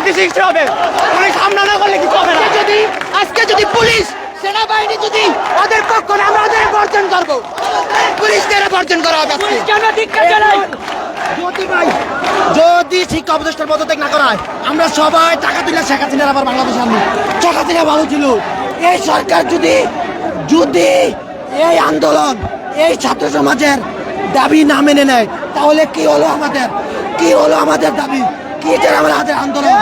শান্তি সৃষ্টি হবে। পুলিশ হামলা না করলে কিছু হবে না। আজকে যদি পুলিশ সেনাবাহিনী যদি ওদের পক্ষ না, আমরা ওদের বর্জন করবো। পুলিশকে বর্জন করা হবে আজকে। যদি শিক্ষা উপদেষ্টার পদত্যাগ না করা হয়, আমরা সবাই টাকা তুলে শেখ হাসিনার আবার বাংলাদেশ আনবো। শেখ হাসিনা ভালো ছিল। এই সরকার যদি যদি এই আন্দোলন, এই ছাত্র সমাজের দাবি না মেনে নেয়, তাহলে কি হলো আমাদের, কি হলো আমাদের দাবি, কি যে আমাদের আন্দোলন।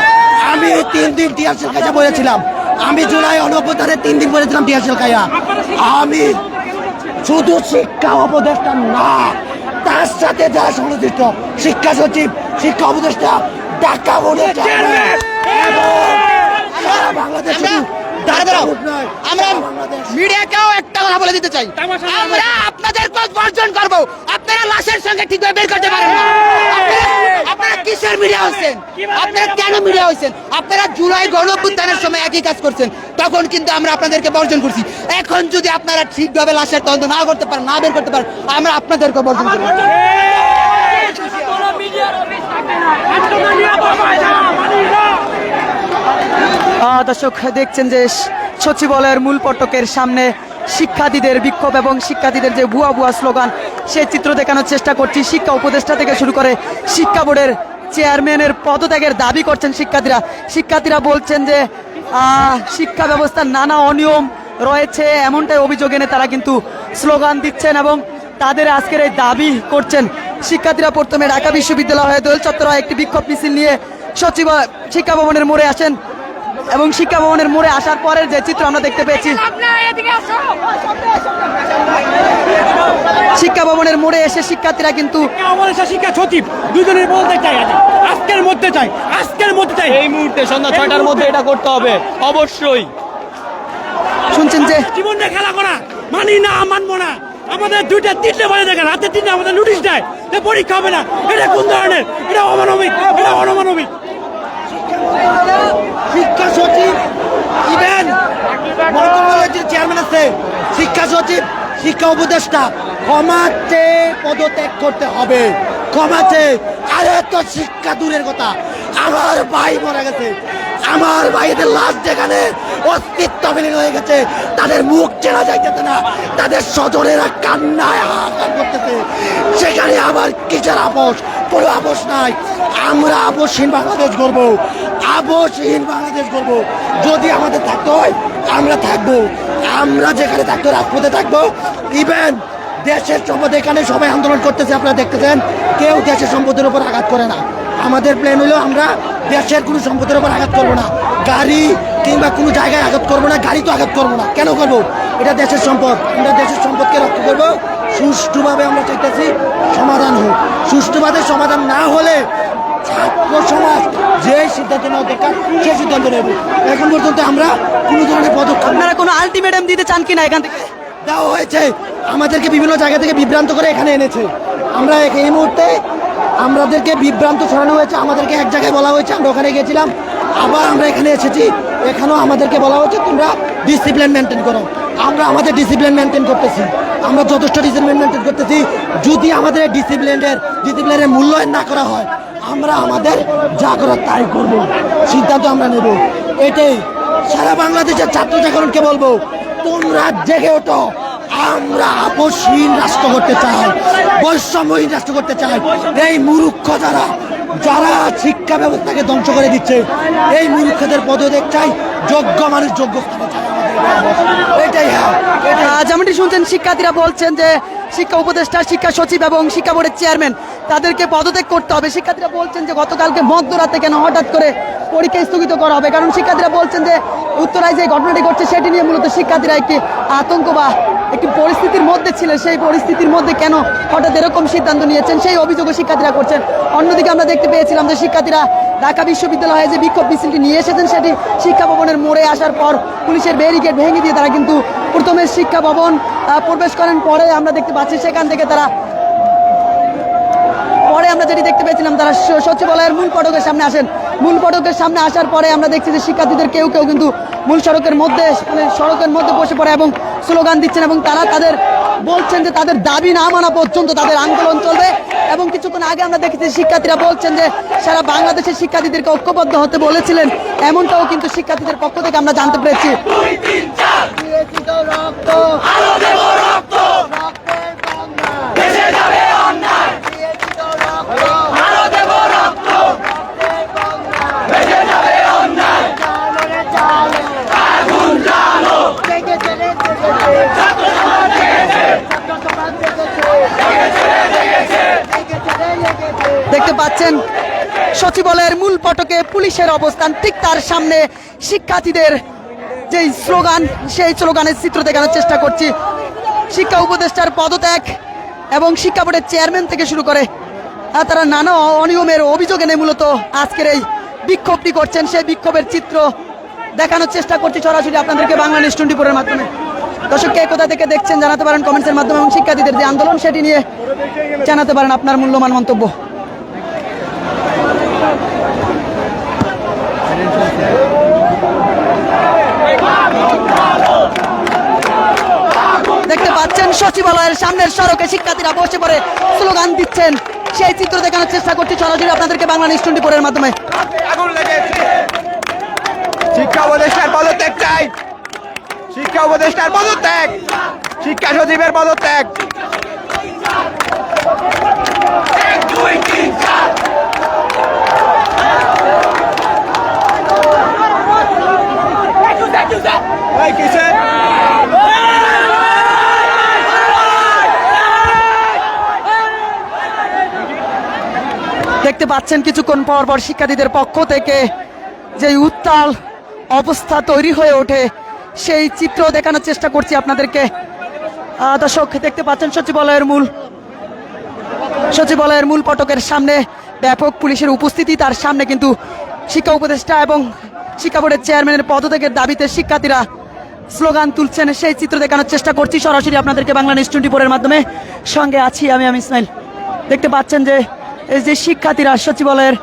আমি 3 দিন টিয়ারশেল খাইয়া বলেছিলাম, আমি জুলাই অনভ্যুত্থানে 3 দিন বলেছিলাম টিয়ারশেল খাইয়া। আমি শুধু শিক্ষা উপদেষ্টা না, তার সাথে যারা সংশ্লিষ্ট শিক্ষা সচিব, শিক্ষা উপদেষ্টা, ঢাকা বোর্ডের চেয়ারম্যান এবং সারা বাংলাদেশ আমরা মিডিয়াকেও একটা কথা বলে দিতে চাই, আমরা আপনাদের পথ বর্জন করব। আপনারা লাশের সঙ্গে ঠিকভাবে বের করতে পারেন না। আপনারা কিসের মিডিয়া হচ্ছেন? আপনারা কেন মিডিয়া হচ্ছেন? আপনারা জুলাই গণঅভ্যুত্থানের সময় একই কাজ করছেন, তখন কিন্তু আমরা আপনাদেরকে বর্জন করছি। এখন যদি আপনারা ঠিকভাবে লাশের তদন্ত না করতে পারেন, না বের করতে পারেন, আমরা আপনাদেরকে বর্জন করব। দর্শক দেখছেন যে সচিবালয়ের মূল ফটকের সামনে শিক্ষার্থীদের বিক্ষোভ এবং শিক্ষার্থীদের যে ভুয়া ভুয়া স্লোগান, সেই চিত্র দেখানোর চেষ্টা করছি। শিক্ষা উপদেষ্টা থেকে শুরু করে শিক্ষা বোর্ডের চেয়ারম্যানের পদত্যাগের দাবি করছেন শিক্ষার্থীরা বলছেন যে শিক্ষা ব্যবস্থার নানা অনিয়ম রয়েছে, এমনটাই অভিযোগ এনে তারা কিন্তু স্লোগান দিচ্ছেন এবং তাদের আজকের এই দাবি করছেন। শিক্ষার্থীরা প্রথমে ঢাকা বিশ্ববিদ্যালয় হয়ে দোয়েল চত্বরে একটি বিক্ষোভ মিছিল নিয়ে শিক্ষা ভবনের মোড়ে আসেন এবং শিক্ষা ভবনের মোড়ে আসার পরের যে চিত্র আমরা দেখতে পেয়েছি, শিক্ষা ভবনের মোড়ে এসে শিক্ষার্থীরা কিন্তু শিক্ষা সচিব দুজনের বলতে চাই, আজকের মধ্যে চাই, এই মুহূর্তে সন্ধ্যা 6টার মধ্যে এটা করতে হবে অবশ্যই। শুনছেন যে জীবনে খেলা করা মানি না, মানবো না। আমাদের 2টা 3টে বাজে দেখেন, রাতে 3টে আমাদের নোটিশ দেয় যে পরীক্ষা হবে না। এটা কোন ধরনের? এটা অমানবিক, এটা অমানবিক। শিক্ষা সচিব ইভেন মন্ত্রণালয়ের চেয়ারম্যান আছে, শিক্ষা সচিব, শিক্ষা উপদেষ্টা ক্ষমা চেয়ে পদত্যাগ করতে হবে, ক্ষমা চেয়ে। আরে তো শিক্ষা দূরের কথা, আমার ভাই মারা গেছে, আমার ভাইদের লাশ যেখানে অস্তিত্ব বিলীন হয়ে গেছে, তাদের মুখ চেনা যাইতেছে না, তাদের স্বজনেরা কান্নায় হাহাকার করতেছে, সেখানে আবার কিসের আপোষ? কোনো আপোষ নাই। আমরা আপোষহীন বাংলাদেশ গড়বো, আপোষহীন বাংলাদেশ গড়বো। যদি আমাদের থাকতে হয় আমরা থাকবো, আমরা যেখানে থাকতো রাজপথে থাকবো। ইভেন দেশের সম্পদ, এখানে সবাই আন্দোলন করতেছে, আপনারা দেখতেছেন, কেউ দেশের সম্পদের উপর আঘাত করে না। আমাদের প্ল্যান হলো আমরা দেশের কোনো সম্পদের উপর আঘাত করবো না, গাড়ি কিংবা কোনো জায়গায় আঘাত করবো না, গাড়ি তো আঘাত করবো না। কেন করবো? এটা দেশের সম্পদ, আমরা দেশের সম্পদকে রক্ষা করবো। সুষ্ঠুভাবে আমরা চাইতেছি সমাধান হোক। সুষ্ঠুভাবে সমাধান না হলে ছাত্র সমাজ যে সিদ্ধান্ত নেওয়া দরকার সেই সিদ্ধান্ত নেব। এখন পর্যন্ত আমরা কোনো ধরনের পদক্ষেপ, আপনারা কোনো আলটিমেটাম দিতে চান কিনা? এখান থেকে দেওয়া হয়েছে, আমাদেরকে বিভিন্ন জায়গা থেকে বিভ্রান্ত করে এখানে এনেছে। আমরা এই মুহূর্তে আমাদেরকে বিভ্রান্ত ছড়ানো হয়েছে, আমাদেরকে এক জায়গায় বলা হয়েছে, আমরা ওখানে গেছিলাম, আবার আমরা এখানে এসেছি, এখানেও আমাদেরকে বলা হয়েছে তোমরা ডিসিপ্লিন মেনটেন করো। আমরা আমাদের ডিসিপ্লিন মেনটেন করতেছি, আমরা যথেষ্ট ডিসিপ্লিন মেনটেন করতেছি। যদি আমাদের ডিসিপ্লিনের মূল্যায়ন না করা হয়, আমরা আমাদের যা করার তাই করব, সিদ্ধান্ত আমরা নেব। এটাই সারা বাংলাদেশের ছাত্র জাগরণকে বলবো, তোমরা জেগে ওঠো। আমরা আপোষহীন রাষ্ট্র করতে চাই, বৈষম্যহীন রাষ্ট্র করতে চাই। এই মূর্খ যারা শিক্ষা ব্যবস্থাকে ধ্বংস করে দিচ্ছে, এই মূর্খদের পদত্যাগ চাই, যোগ্য মানুষ যোগ্য স্থানে চাই। এটাই যেমনটি শুনছেন, শিক্ষার্থীরা বলছেন যে শিক্ষা উপদেষ্টা, শিক্ষা সচিব এবং শিক্ষা বোর্ডের চেয়ারম্যান তাদেরকে পদত্যাগ করতে হবে। শিক্ষার্থীরা বলছেন যে গতকালকে মধ্যরাতে কেন হঠাৎ করে পরীক্ষা স্থগিত করা হবে, কারণ শিক্ষার্থীরা বলছেন যে উত্তরায় যে ঘটনাটি ঘটছে সেটি নিয়ে মূলত শিক্ষার্থীরা একটি আতঙ্ক বা একটি পরিস্থিতির মধ্যে ছিল, সেই পরিস্থিতির মধ্যে কেন হঠাৎ এরকম সিদ্ধান্ত নিয়েছেন সেই অভিযোগও শিক্ষার্থীরা করছেন। অন্যদিকে আমরা দেখতে পেয়েছিলাম যে শিক্ষার্থীরা ঢাকা বিশ্ববিদ্যালয়ে যে বিক্ষোভ মিছিলটি নিয়ে এসেছেন, সেটি শিক্ষা ভবনের মোড়ে আসার পর পুলিশের ব্যারিকেড ভেঙে দিয়ে তারা কিন্তু প্রথমে শিক্ষা ভবন প্রবেশ করেন। পরে আমরা দেখতে পাচ্ছি সেখান থেকে তারা আমরা যেটি দেখতে পেয়েছিলাম, তারা সচিবালয়ের মূল ফটকের সামনে আসেন। মূল ফটকের সামনে আসার পরে আমরা দেখছি যে শিক্ষার্থীদের কেউ কেউ কিন্তু মূল সড়কের মধ্যে বসে পড়ে এবং স্লোগান দিচ্ছেন এবং তারা তাদের বলছেন যে তাদের দাবি না মানা পর্যন্ত তাদের আন্দোলন চলবে এবং কিছুক্ষণ আগে আমরা দেখেছি শিক্ষার্থীরা বলছেন যে সারা বাংলাদেশের শিক্ষার্থীদেরকে ঐক্যবদ্ধ হতে বলেছিলেন, এমনটাও কিন্তু শিক্ষার্থীদের পক্ষ থেকে আমরা জানতে পেরেছি। দেখতে পাচ্ছেন সচিবালয়ের মূল ফটকে পুলিশের অবস্থান, ঠিক তার সামনে শিক্ষার্থীদের যে স্লোগান, সেই স্লোগানের চিত্র দেখানোর চেষ্টা করছি। শিক্ষা উপদেষ্টার পদত্যাগ এবং শিক্ষা বোর্ডের চেয়ারম্যান থেকে শুরু করে তারা নানা অনিয়মের অভিযোগ এনে মূলত আজকের এই বিক্ষোভটি করছেন, সেই বিক্ষোভের চিত্র দেখানোর চেষ্টা করছি সরাসরি আপনাদেরকে বাংলা নিউজ 24-এর মাধ্যমে। দর্শক, কে কোথা থেকে দেখছেন জানাতে পারেন কমেন্টসের মাধ্যমে, এবং শিক্ষার্থীদের যে আন্দোলন সেটি নিয়ে জানাতে পারেন আপনার মূল্যবান মন্তব্য। দেখতে পাচ্ছেন সচিবালয়ের সামনের সড়কে শিক্ষার্থীরা বসে পড়ে স্লোগান দিচ্ছেন, সেই চিত্র দেখানোর চেষ্টা করছি সরাসরি আপনাদেরকে বাংলা নিউজ 24-এর মাধ্যমে। শিক্ষা উপদেষ্টার পদত্যাগ চাই, শিক্ষা উপদেষ্টার পদত্যাগ, শিক্ষা সচিবের পদত্যাগ। দেখতে পাচ্ছেন কিছুক্ষণ পর পর শিক্ষার্থীদের পক্ষ থেকে যে উত্তাল অবস্থা তৈরি হয়ে ওঠে, সেই চিত্র দেখানোর চেষ্টা করছি আপনাদেরকে। দর্শক, দেখতে পাচ্ছেন সচিবালয়ের মূল ফটকের সামনে ব্যাপক পুলিশের উপস্থিতি, তার সামনে কিন্তু শিক্ষা উপদেষ্টা এবং শিক্ষা বোর্ডের চেয়ারম্যানের পদত্যাগের দাবিতে শিক্ষার্থীরা স্লোগান তুলছেন, সেই চিত্র দেখানোর চেষ্টা করছি সরাসরি আপনাদেরকে বাংলা নিউজ 24-এর মাধ্যমে। সঙ্গে আছি আমি ইসমাইল। দেখতে পাচ্ছেন যে এই যে শিক্ষার্থীরা সচিবালয়ের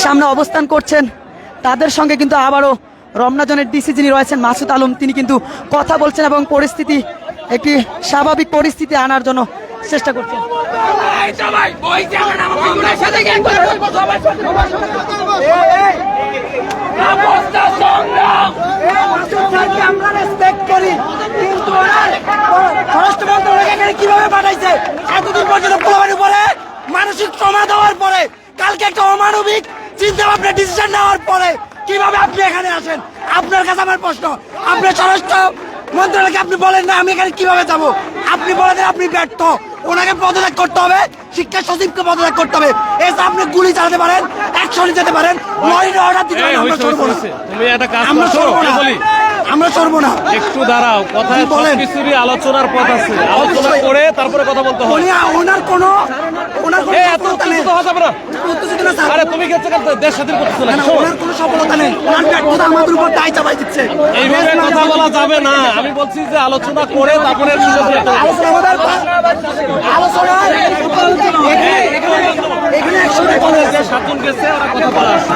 সামনে অবস্থান করছেন, তাদের সঙ্গে কিন্তু আবারও রমনা জোনের ডিসি যিনি রয়েছেন মাসুদ আলম, তিনি কিন্তু কথা বলছেন এবং পরিস্থিতি একটি স্বাভাবিক পরিস্থিতি আনার জন্য চেষ্টা করছেন। কিভাবে পাঠাইছে এতদিন পর্যন্ত পোলাবাড়ির উপরে মানসিক ট্রমা দেওয়ার পরে, কালকে একটা অমানবিক চিন্তা ভাবনা ডিসিশন নেওয়ার পরে কিভাবে আপনি এখানে আসেন? আপনার কাছে আমার প্রশ্ন, আপনার স্বরাষ্ট্র মন্ত্রণালয়কে আপনি বলেন না আমি এখানে কিভাবে যাব? আপনি বলে দেন আপনি ব্যর্থ, ওনাকে পদত্যাগ করতে হবে, শিক্ষা সচিবকে পদত্যাগ করতে হবে। এসে আপনি গুলি চালাতে পারেন, অ্যাকশনে যেতে পারেন, লরির অর্ডার দিতে পারেন, আমরা সরব না, তুমি একটা কাজ আমরা সরব না, আমরা সরব না। একটু দাঁড়াও, কথা বলেন। কিছুরই আলোচনার পথ আছে, আলোচনা করে তারপরে কথা বলতে হবে। ওনার কোনো এত উত্তেজিত হওয়া যাবে না। উত্তেজিত না স্যার, আরে তুমি গেছে দেশ স্বাধীন করতেছো না, ওনার কোনো সফলতা নেই, ওনার ব্যর্থতা আমাদের উপর দায় চাপাই দিচ্ছে। এইভাবে কথা বলা যাবে না। আমি বলছি যে আলোচনা করে তারপরে আলোচনা আমাদের আলোচনা এখানে 7 জন গেছে, ওরা কথা বলা আসছে।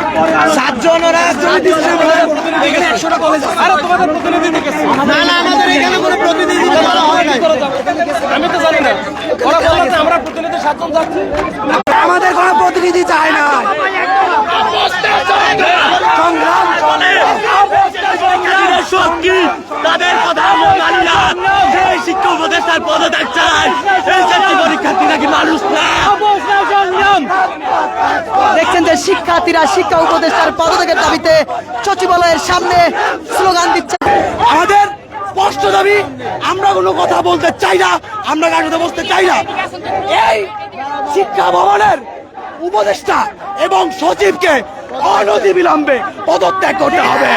7 জন, ওরা 100টা কলেজ। আরে তোমাদের প্রতিনিধি গেছে না না, আমাদের এখানে কোনো প্রতিনিধি বলা হয় না, আমি তো জানি না। ওরা বললো যে আমরা প্রতিনিধি 7 জন যাচ্ছি, আমাদের কোনো প্রতিনিধি চায় না। সংগ্রাম তাদের কথা আমরা মানি না। সেই শিক্ষা উপদেষ্টার পদত্যাগ চাই, এই চাকরি পরীক্ষার্থী নাকি মানুষ না। দেখছেন যে শিক্ষার্থীরা শিক্ষা উপদেষ্টার পদত্যাগের দাবিতে সচিবালয়ের সামনে স্লোগান দিচ্ছে। আমাদের স্পষ্ট দাবি, আমরা কোনো কথা বলতে চাই না, আমরা গাড়িতে বসতে চাই না। এই শিক্ষা ভবনের উপদেষ্টা এবং সচিবকে অনতিবিলম্বে পদত্যাগ করতে হবে।